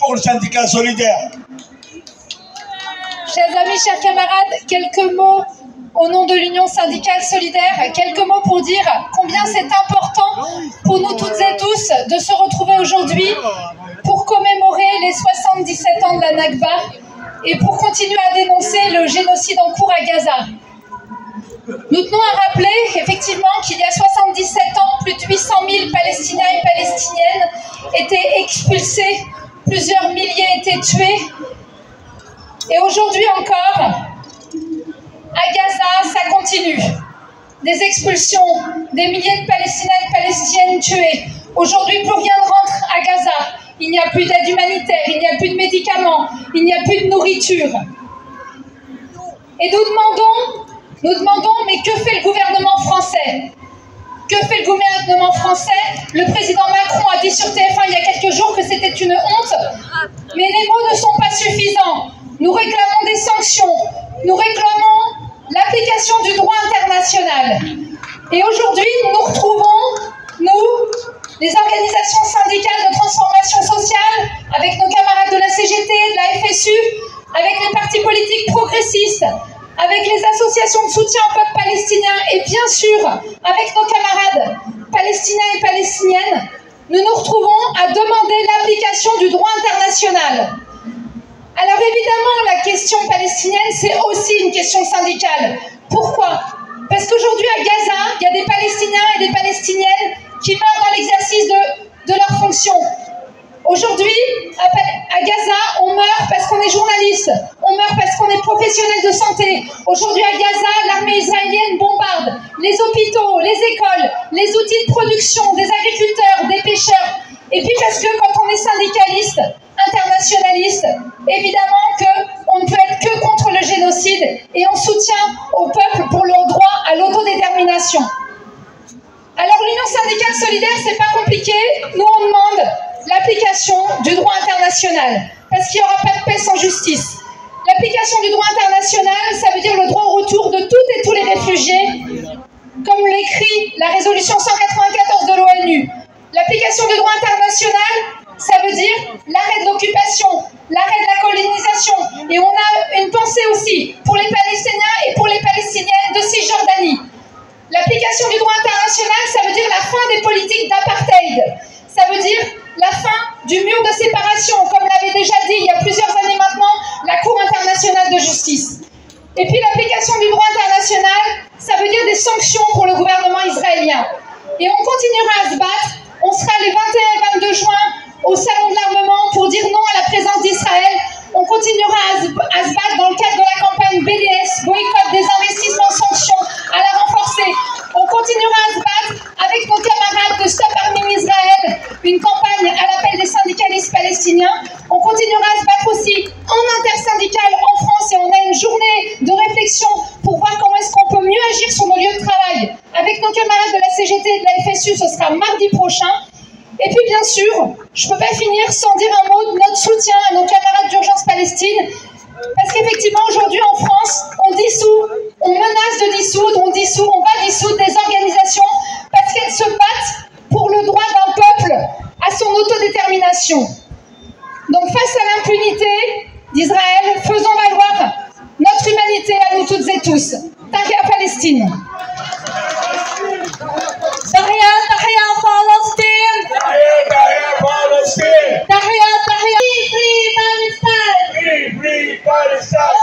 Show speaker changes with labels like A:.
A: pour le syndicat solidaire.
B: Chers amis, chers camarades, quelques mots au nom de l'Union syndicale solidaire, quelques mots pour dire combien c'est important pour nous toutes et tous de se retrouver aujourd'hui pour commémorer les 77 ans de la Nakba et pour continuer à dénoncer le génocide en cours à Gaza. Nous tenons à rappeler effectivement qu'il y a 77 ans, plus de 800 000 Palestiniens et Palestiniennes étaient expulsés, plusieurs milliers étaient tués. Et aujourd'hui encore, à Gaza, ça continue. Des expulsions, des milliers de Palestiniens et de Palestiniennes tués. Aujourd'hui, plus rien ne rentre à Gaza. Il n'y a plus d'aide humanitaire, il n'y a plus de médicaments, il n'y a plus de nourriture. Et nous demandons, mais que fait le gouvernement français? Que fait le gouvernement français? Le président Macron a dit sur TF1 il y a quelques jours que c'était une honte, mais les mots ne sont pas suffisants. Nous réclamons des sanctions, nous réclamons l'application du droit international. Et aujourd'hui, nous nous retrouvons, nous, les organisations syndicales de transformation sociale, avec nos camarades de la CGT, de la FSU, avec les partis politiques progressistes, avec les associations de soutien au peuple palestinien et bien sûr avec nos camarades palestiniens et palestiniennes, nous nous retrouvons à demander l'application du droit international. Alors évidemment, la question palestinienne, c'est aussi une question syndicale. Pourquoi? Parce qu'aujourd'hui à Gaza, il y a des Palestiniens et des Palestiniennes qui meurent dans l'exercice de leurs fonctions. Aujourd'hui, à Gaza, on meurt parce qu'on est journaliste, on meurt parce qu'on est professionnel de santé. Aujourd'hui, à Gaza, l'armée israélienne bombarde les hôpitaux, les écoles, les outils de production, des agriculteurs, des pêcheurs. Et puis parce que quand on est syndicaliste, internationaliste, évidemment qu'on ne peut être que contre le génocide et on soutient au peuple pour leur droit à l'autodétermination. Alors l'Union syndicale solidaire, c'est pas compliqué, nous on demande l'application du droit international, parce qu'il n'y aura pas de paix sans justice. L'application du droit international, ça veut dire le droit au retour de toutes et tous les réfugiés, comme l'écrit la résolution 194 de l'ONU. L'application du droit international, ça veut dire l'arrêt de l'occupation, l'arrêt de la colonisation. Et on a une pensée aussi pour les Palestiniens et pour les Palestiniennes de Cisjordanie. L'application du droit international, ça veut dire la fin des politiques d'apartheid. Ça veut dire la fin du mur de séparation, comme l'avait déjà dit il y a plusieurs années maintenant la Cour internationale de justice. Et puis l'application du droit international, ça veut dire des sanctions pour le gouvernement israélien. Et on continuera à se battre. On sera les 21 et 22 juin au Salon de l'Armement pour dire non à la présence d'Israël. On continuera à se battre dans le cadre de la campagne BDS, boycott des investissements, sanctions, à la renforcer. On continuera à se battre avec nos camarades de Stop Arming Israël, une campagne à l'appel des syndicalistes palestiniens. On continuera à se battre aussi en intersyndical en France et on a une journée de réflexion pour voir comment est-ce qu'on peut mieux agir sur nos lieux de travail. Avec nos camarades de la CGT et de la FSU, ce sera mardi prochain. Et puis bien sûr, je ne peux pas finir sans dire un mot de notre soutien à nos camarades d'Urgence Palestine, parce qu'effectivement aujourd'hui en France, on dissout, on menace de dissoudre, on va dissoudre des organisations parce qu'elles se battent pour le droit d'un peuple à son autodétermination. Donc face à l'impunité d'Israël, faisons valoir notre humanité à nous toutes et tous. Tahia Palestine.
C: Tahia, Tahia Palestine.
A: Tahia Palestine.
C: Tahia, Tahia. Free Palestine.
A: Free Palestine.